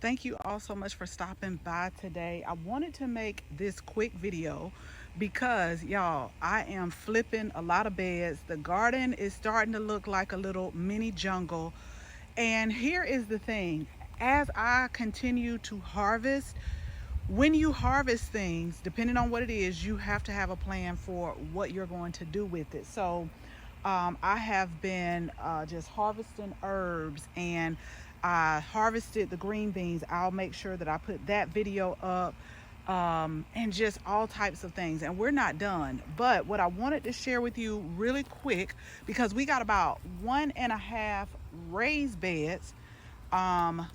Thank you all so much for stopping by today. I wanted to make this quick video because y'all, I am flipping a lot of beds. The garden is starting to look like a little mini jungle. And here is the thing, as I continue to harvest, when you harvest things, depending on what it is, you have to have a plan for what you're going to do with it. So I have been just harvesting herbs, and I harvested the green beans. I'll make sure that I put that video up, and just all types of things. And we're not done. But what I wanted to share with you really quick, because we got about 1.5 raised beds um,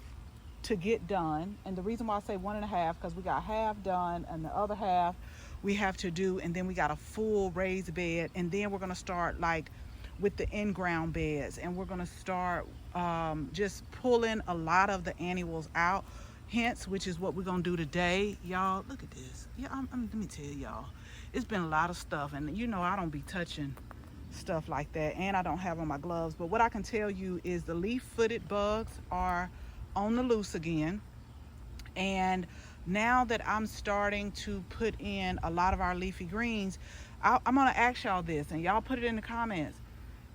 to get done. And the reason why I say 1.5, because we got half done and the other half we have to do, and then we got a full raised bed, and then we're going to start like with the in-ground beds, and we're going to start just pulling a lot of the annuals out, hence which is what we're going to do today. Y'all, look at this. Yeah, let me tell y'all, it's been a lot of stuff, and you know I don't be touching stuff like that, and I don't have on my gloves. But what I can tell you is the leaf-footed bugs are on the loose again. And now that I'm starting to put in a lot of our leafy greens, I'm going to ask y'all this, and y'all put it in the comments.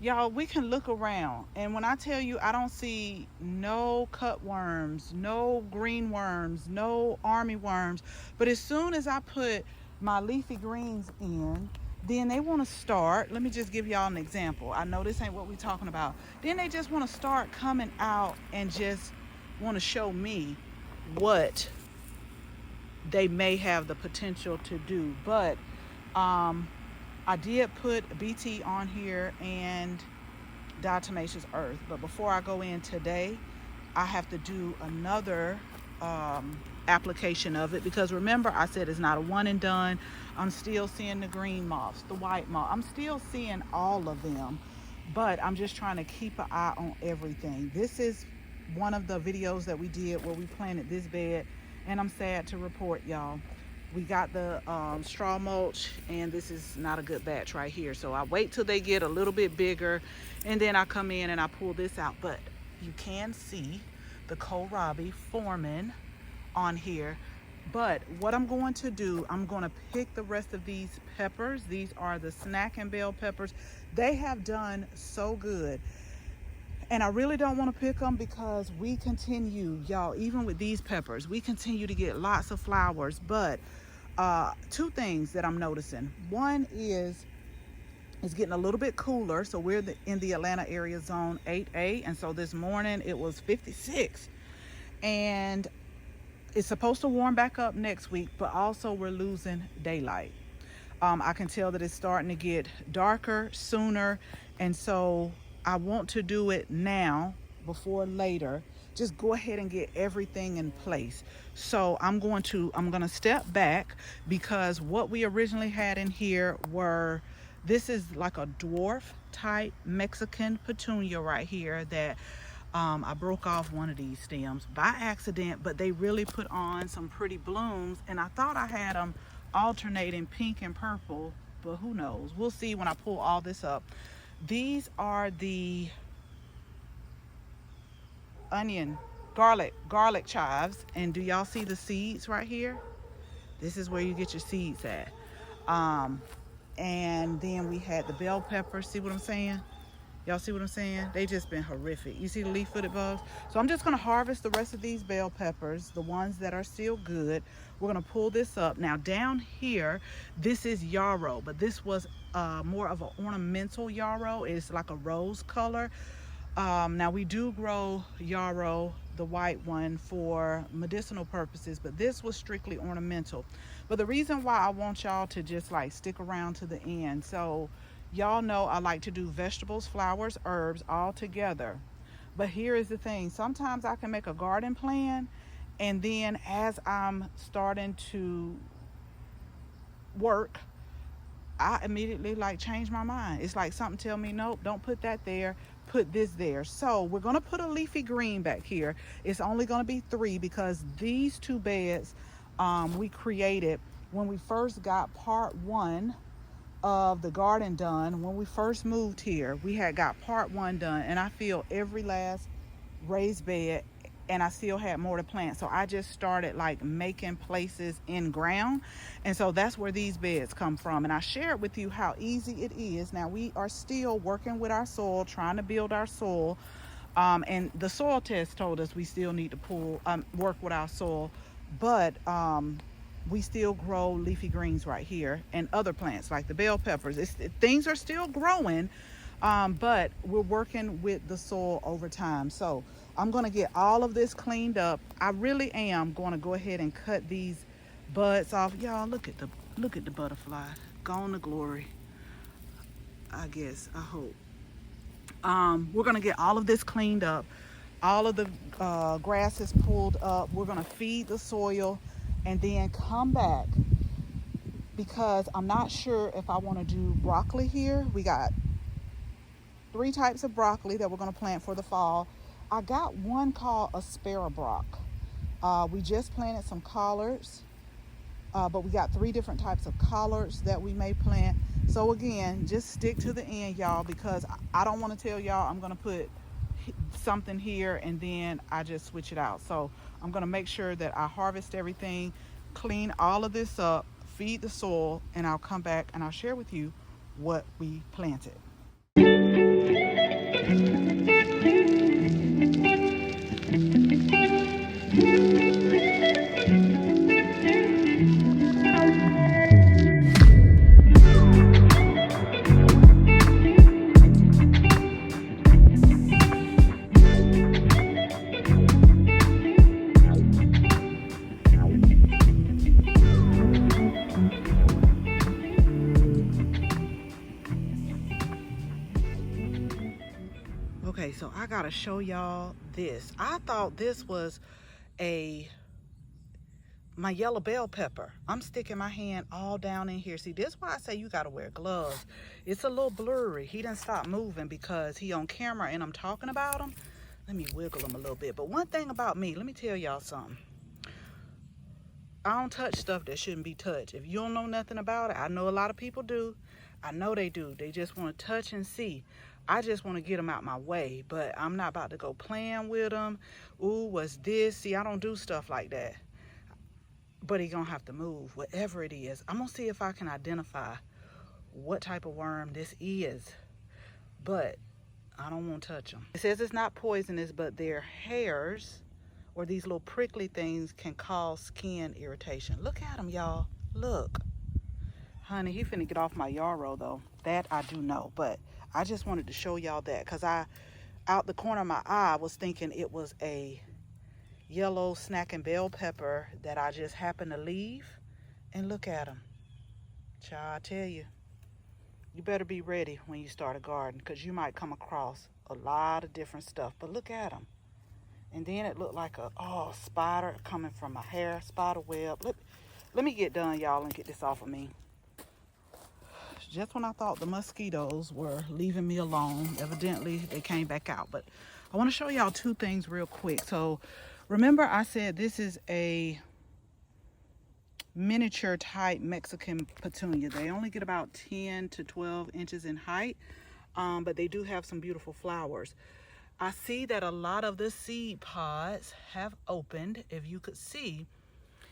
Y'all, we can look around, and when I tell you I don't see no cutworms, no green worms, no army worms, but as soon as I put my leafy greens in, then they want to start. Let me just give y'all an example. I know this ain't what we're talking about. Then they just want to start coming out and just want to show me what they may have the potential to do. But I did put BT on here and diatomaceous earth. But before I go in today, I have to do another application of it, because remember I said it's not a one and done. I'm still seeing the green moths, the white moth. I'm still seeing all of them, but I'm just trying to keep an eye on everything. This is one of the videos that we did where we planted this bed, and I'm sad to report, y'all, we got the straw mulch, and this is not a good batch right here. So I wait till they get a little bit bigger, and then I come in and I pull this out. But you can see the kohlrabi forming on here. But what I'm going to do, I'm going to pick the rest of these peppers. These are the snack and bell peppers. They have done so good, and I really don't want to pick them because we continue, y'all, even with these peppers, we continue to get lots of flowers. But two things that I'm noticing. One is it's getting a little bit cooler. So we're in the Atlanta area zone 8A. And so this morning it was 56. And it's supposed to warm back up next week, but also we're losing daylight. I can tell that it's starting to get darker sooner. And so I want to do it now before later. Just go ahead and get everything in place. So I'm going to step back, because what we originally had in here were, this is like a dwarf type Mexican petunia right here that I broke off one of these stems by accident, but they really put on some pretty blooms, and I thought I had them alternating pink and purple, but who knows? We'll see when I pull all this up. These are the garlic chives, and do y'all see the seeds right here? This is where you get your seeds at. And then we had the bell peppers. See what I'm saying? Y'all see what I'm saying? They just been horrific. You see the leaf-footed bugs? So I'm just going to harvest the rest of these bell peppers, the ones that are still good. We're going to pull this up. Now down here, this is yarrow, but this was more of an ornamental yarrow. It's like a rose color. Now we do grow yarrow, the white one, for medicinal purposes, but this was strictly ornamental. But the reason why I want y'all to just like stick around to the end, so y'all know I like to do vegetables, flowers, herbs all together. But here is the thing. Sometimes I can make a garden plan, and then as I'm starting to work, I immediately like change my mind. It's like something tell me, nope, don't put that there, put this there. So we're going to put a leafy green back here. It's only going to be 3, because these 2 beds we created when we first got part 1 of the garden done. When we first moved here, we had got part 1 done, and I feel every last raised bed and I still had more to plant. So I just started like making places in ground. And so that's where these beds come from. And I shared with you how easy it is. Now we are still working with our soil, trying to build our soil. And the soil test told us we still need to work with our soil, but we still grow leafy greens right here and other plants like the bell peppers. Things are still growing, but we're working with the soil over time. So I'm going to get all of this cleaned up. I really am going to go ahead and cut these buds off. Y'all, look at the butterfly. Gone to glory, I guess. I hope. We're going to get all of this cleaned up. All of the grass is pulled up. We're going to feed the soil and then come back, because I'm not sure if I want to do broccoli here. We got 3 types of broccoli that we're going to plant for the fall. I got one called asparagus. We just planted some collards, but we got 3 different types of collards that we may plant. So again, just stick to the end, y'all, because I don't want to tell y'all I'm going to put something here and then I just switch it out. So I'm going to make sure that I harvest everything, clean all of this up, feed the soil, and I'll come back and I'll share with you what we planted. Okay, so I gotta show y'all this. I thought this was my yellow bell pepper. I'm sticking my hand all down in here. See, this is why I say you gotta wear gloves. It's a little blurry. He didn't stop moving because he on camera and I'm talking about him. Let me wiggle him a little bit. But one thing about me, let me tell y'all something. I don't touch stuff that shouldn't be touched. If you don't know nothing about it, I know a lot of people do. I know they do. They just want to touch and see. I just want to get them out my way, but I'm not about to go playing with them. Ooh, what's this? See, I don't do stuff like that. But he gonna have to move, whatever it is. I'm gonna see if I can identify what type of worm this is, but I don't want to touch them. It says it's not poisonous, but their hairs or these little prickly things can cause skin irritation. Look at him, y'all. Look. Honey, he finna get off my yarrow though. That I do know, but I just wanted to show y'all that because out the corner of my eye, was thinking it was a yellow snacking bell pepper that I just happened to leave. And look at him. Child, I tell you, you better be ready when you start a garden because you might come across a lot of different stuff. But look at him. And then it looked like a spider coming from my hair, spider web. Let me get done, y'all, and get this off of me. Just when I thought the mosquitoes were leaving me alone, evidently they came back out. But I want to show y'all 2 things real quick. So remember I said this is a miniature type Mexican petunia. They only get about 10 to 12 inches in height, but they do have some beautiful flowers. I see that a lot of the seed pods have opened, if you could see.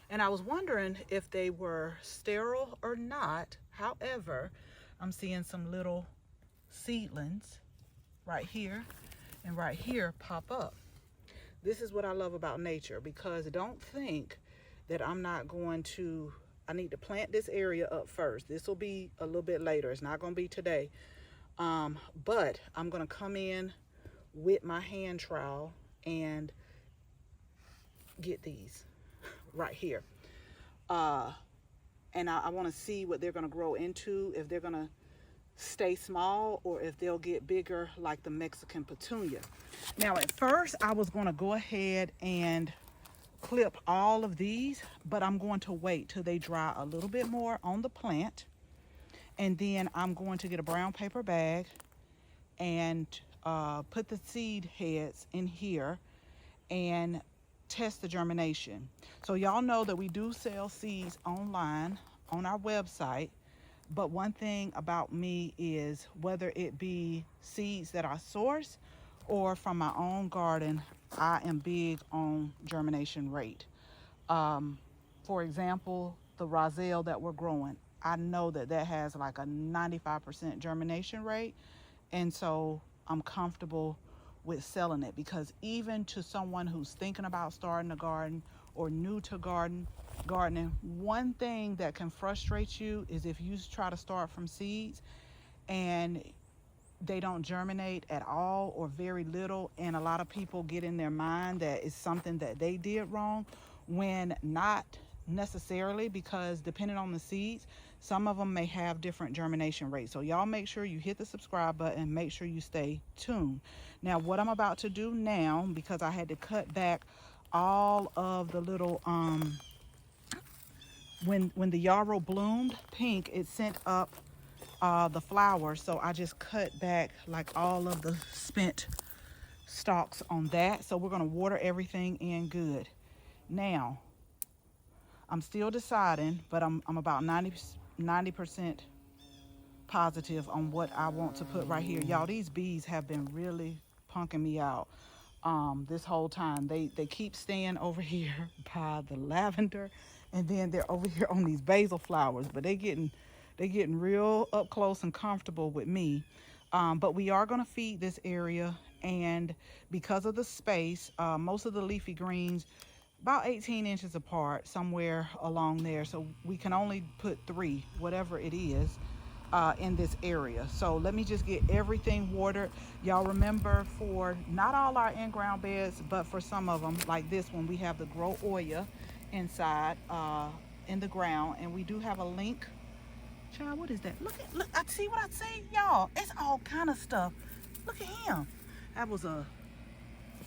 And I was wondering if they were sterile or not. However, I'm seeing some little seedlings right here and right here pop up. This is what I love about nature, because don't think that I'm not going to, I need to plant this area up first. This will be a little bit later. It's not going to be today. But I'm going to come in with my hand trowel and get these right here. And I want to see what they're going to grow into, if they're going to stay small or if they'll get bigger like the Mexican petunia. Now at first I was going to go ahead and clip all of these, but I'm going to wait till they dry a little bit more on the plant, and then I'm going to get a brown paper bag and put the seed heads in here and test the germination. So y'all know that we do sell seeds online on our website, but one thing about me is whether it be seeds that I source or from my own garden, I am big on germination rate. For example, the roselle that we're growing, I know that that has like a 95% germination rate. And so I'm comfortable with selling it, because even to someone who's thinking about starting a garden or new to gardening, one thing that can frustrate you is if you try to start from seeds and they don't germinate at all or very little, and a lot of people get in their mind that it's something that they did wrong, when not necessarily, because depending on the seeds, some of them may have different germination rates. So y'all make sure you hit the subscribe button, make sure you stay tuned. Now what I'm about to do now, because I had to cut back all of the little when the yarrow bloomed pink, it sent up the flowers, so I just cut back like all of the spent stalks on that. So we're going to water everything in good. Now I'm still deciding, but I'm about 90% positive on what I want to put right here. Y'all, these bees have been really punking me out this whole time. They keep staying over here by the lavender, and then they're over here on these basil flowers, but they're getting real up close and comfortable with me. But we are going to feed this area, and because of the space, most of the leafy greens about 18 inches apart, somewhere along there, so we can only put 3, whatever it is, in this area. So let me just get everything watered. Y'all remember, for not all our in-ground beds, but for some of them, like this one, we have the Growoya inside in the ground, and we do have a link. Child, what is that? Look, I see what I say, y'all. It's all kind of stuff. Look at him. That was a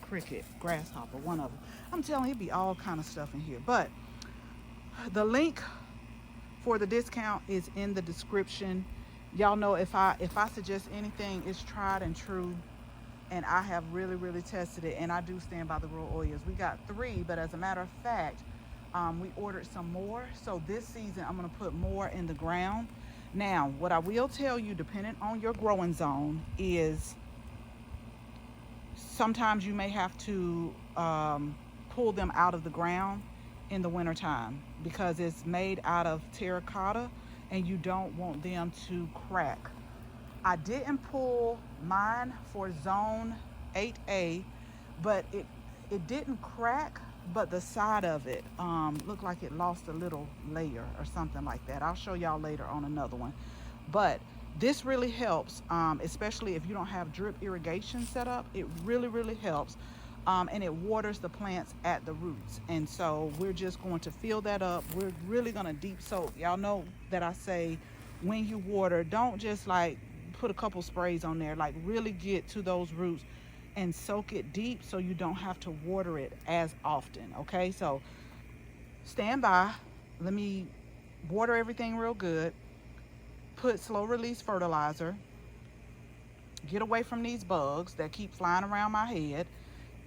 cricket, grasshopper, one of them. I'm telling you, it'd be all kind of stuff in here. But the link for the discount is in the description. Y'all know, if I suggest anything, it's tried and true, and I have really tested it, and I do stand by the Growoyas. We got 3, but as a matter of fact, we ordered some more, so this season I'm going to put more in the ground. Now what I will tell you, depending on your growing zone, is sometimes you may have to pull them out of the ground in the wintertime, because it's made out of terracotta and you don't want them to crack. I didn't pull mine for zone 8A, but it didn't crack, but the side of it looked like it lost a little layer or something like that. I'll show y'all later on another one. But this really helps, especially if you don't have drip irrigation set up. It really helps, and it waters the plants at the roots. And so we're just going to fill that up. We're really going to deep soak. Y'all know that I say, when you water, don't just like put a couple sprays on there. Like, really get to those roots and soak it deep, so you don't have to water it as often. Okay, so stand by. Let me water everything real good. Put slow release fertilizer. Get away from these bugs that keep flying around my head,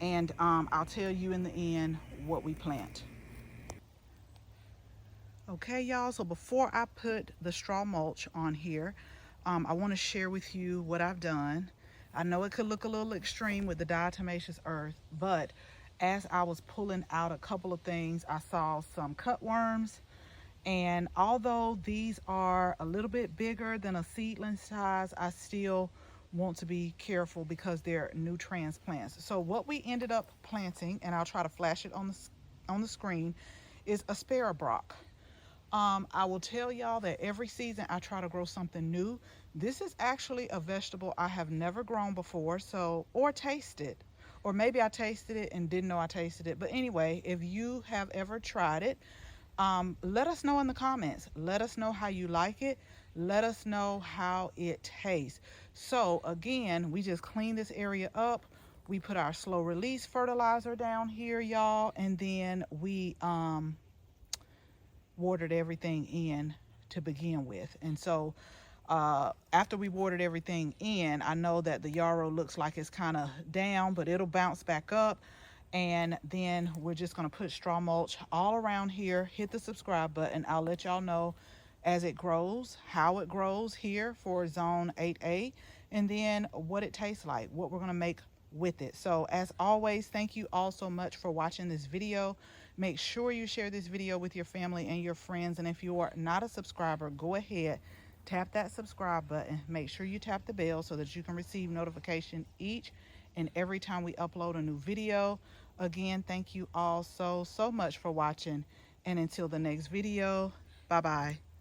and I'll tell you in the end what we plant. Okay, y'all, so before I put the straw mulch on here, I want to share with you what I've done. I know it could look a little extreme with the diatomaceous earth, but as I was pulling out a couple of things, I saw some cutworms, and although these are a little bit bigger than a seedling size, I still want to be careful because they're new transplants. So what we ended up planting, and I'll try to flash it on the screen, is asparagus. I will tell y'all that every season I try to grow something new. This is actually a vegetable I have never grown before, or tasted, or maybe I tasted it and didn't know I tasted it. But anyway, if you have ever tried it, let us know in the comments. Let us know how you like it. Let us know how it tastes. So again, we just clean this area up. We put our slow release fertilizer down here, y'all, and then we watered everything in to begin with. And so after we watered everything in, I know that the yarrow looks like it's kind of down, but it'll bounce back up. And then we're just going to put straw mulch all around here. Hit the subscribe button. I'll let y'all know as it grows, how it grows here for zone 8A, and then what it tastes like, what we're going to make with it. So as always, thank you all so much for watching this video. Make sure you share this video with your family and your friends. And if you are not a subscriber, go ahead, tap that subscribe button. Make sure you tap the bell so that you can receive notification each and every time we upload a new video. Again, thank you all so much for watching. And until the next video, bye-bye.